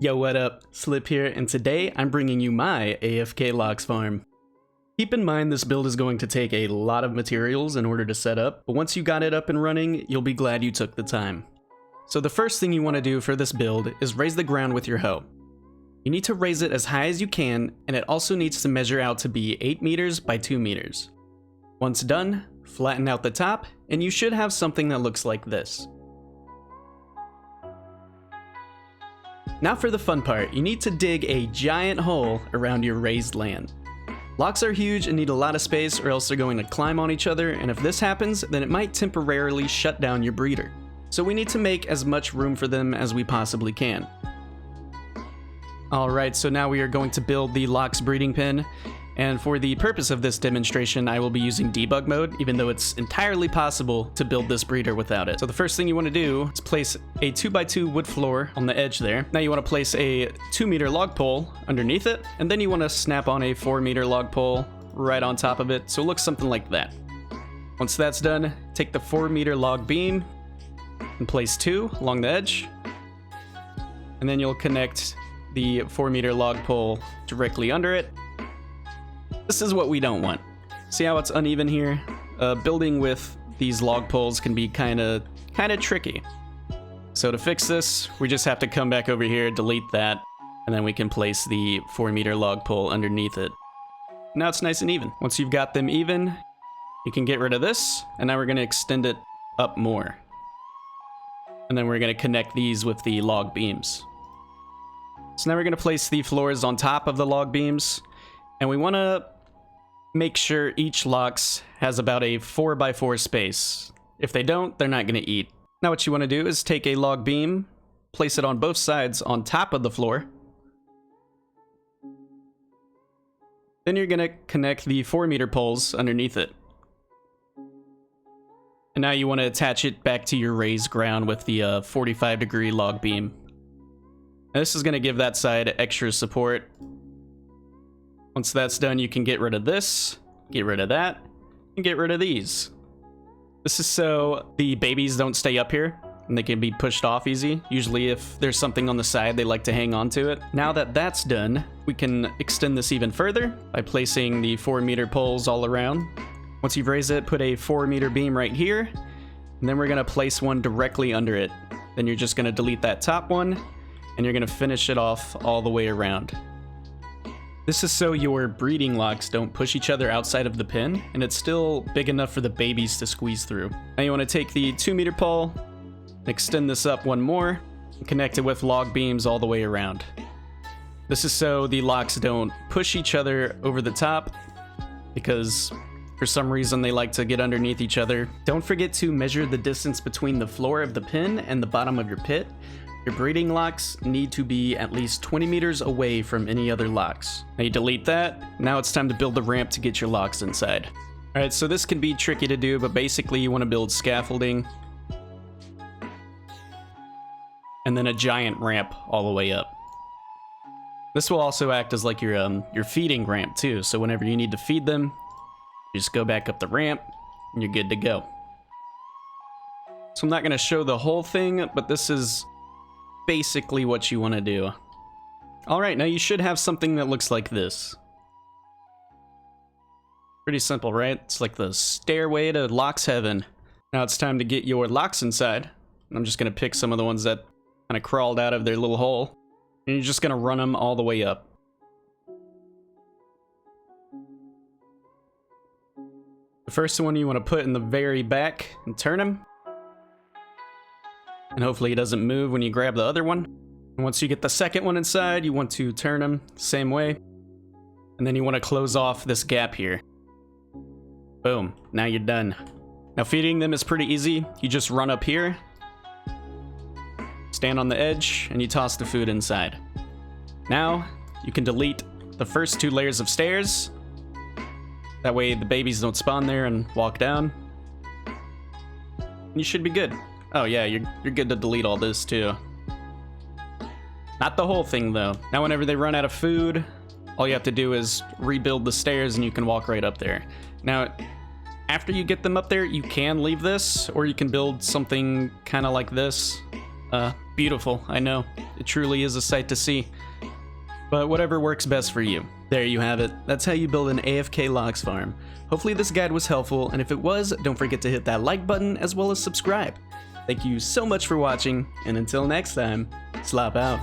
Yo, what up? Slip here, and today I'm bringing you my AFK Lox farm. Keep in mind this build is going to take a lot of materials in order to set up, but once you got it up and running, you'll be glad you took the time. So the first thing you want to do for this build is raise the ground with your hoe. You need to raise it as high as you can, and it also needs to measure out to be 8 meters by 2 meters. Once done, flatten out the top, and you should have something that looks like this. Now for the fun part, you need to dig a giant hole around your raised land. Lox are huge and need a lot of space or else they're going to climb on each other, and if this happens, then it might temporarily shut down your breeder. So we need to make as much room for them as we possibly can. Alright, so now we are going to build the Lox breeding pen, and for the purpose of this demonstration, I will be using debug mode, even though it's entirely possible to build this breeder without it. So the first thing you want to do is place a 2x2 wood floor on the edge there. Now you want to place a 2-meter log pole underneath it, and then you want to snap on a 4-meter log pole right on top of it, so it looks something like that. Once that's done, take the 4-meter log beam and place 2 along the edge, and then you'll connect the 4-meter log pole directly under it. This is what we don't want. See how it's uneven here? Building with these log poles can be kind of tricky. So to fix this, we just have to come back over here, delete that, and then we can place the 4-meter log pole underneath it. Now it's nice and even. Once you've got them even, you can get rid of this, and now we're going to extend it up more. And then we're going to connect these with the log beams. So now we're going to place the floors on top of the log beams, and we want to make sure each Lox has about a 4x4 space. If they don't, they're not going to eat. Now what you want to do is take a log beam, place it on both sides on top of the floor. Then you're going to connect the 4-meter poles underneath it. And now you want to attach it back to your raised ground with the 45-degree log beam. And this is going to give that side extra support. Once that's done, you can get rid of this, get rid of that, and get rid of these. This is so the babies don't stay up here, and they can be pushed off easy. Usually if there's something on the side, they like to hang on to it. Now that that's done, we can extend this even further by placing the 4-meter poles all around. Once you've raised it, put a 4-meter beam right here, and then we're going to place one directly under it. Then you're just going to delete that top one, and you're going to finish it off all the way around. This is so your breeding Lox don't push each other outside of the pen, and it's still big enough for the babies to squeeze through. Now you want to take the 2-meter pole, extend this up one more, and connect it with log beams all the way around. This is so the Lox don't push each other over the top, because for some reason they like to get underneath each other. Don't forget to measure the distance between the floor of the pen and the bottom of your pit. Your breeding Lox need to be at least 20 meters away from any other Lox. Now you delete that. Now it's time to build the ramp to get your Lox inside. Alright, so this can be tricky to do, but basically you want to build scaffolding and then a giant ramp all the way up. This will also act as like your feeding ramp too, so whenever you need to feed them, you just go back up the ramp and you're good to go. So I'm not going to show the whole thing, but this is basically what you want to do. Alright, now you should have something that looks like this. Pretty simple, right? It's like the stairway to Lox heaven. Now it's time to get your Lox inside. I'm just going to pick some of the ones that kind of crawled out of their little hole. And you're just going to run them all the way up. The first one you want to put in the very back and turn him. And hopefully he doesn't move when you grab the other one. And once you get the second one inside, you want to turn them same way. And then you want to close off this gap here. Boom, now you're done. Now feeding them is pretty easy. You just run up here, stand on the edge, and you toss the food inside. Now you can delete the first 2 layers of stairs. That way the babies don't spawn there and walk down. And you should be good. Oh yeah, you're good to delete all this too. Not the whole thing though. Now whenever they run out of food, all you have to do is rebuild the stairs and you can walk right up there. Now, after you get them up there, you can leave this, or you can build something kind of like this. beautiful, I know. It truly is a sight to see. But whatever works best for you. There you have it. That's how you build an AFK Lox farm. Hopefully this guide was helpful, and if it was, don't forget to hit that like button as well as subscribe. Thank you so much for watching, and until next time, slop out.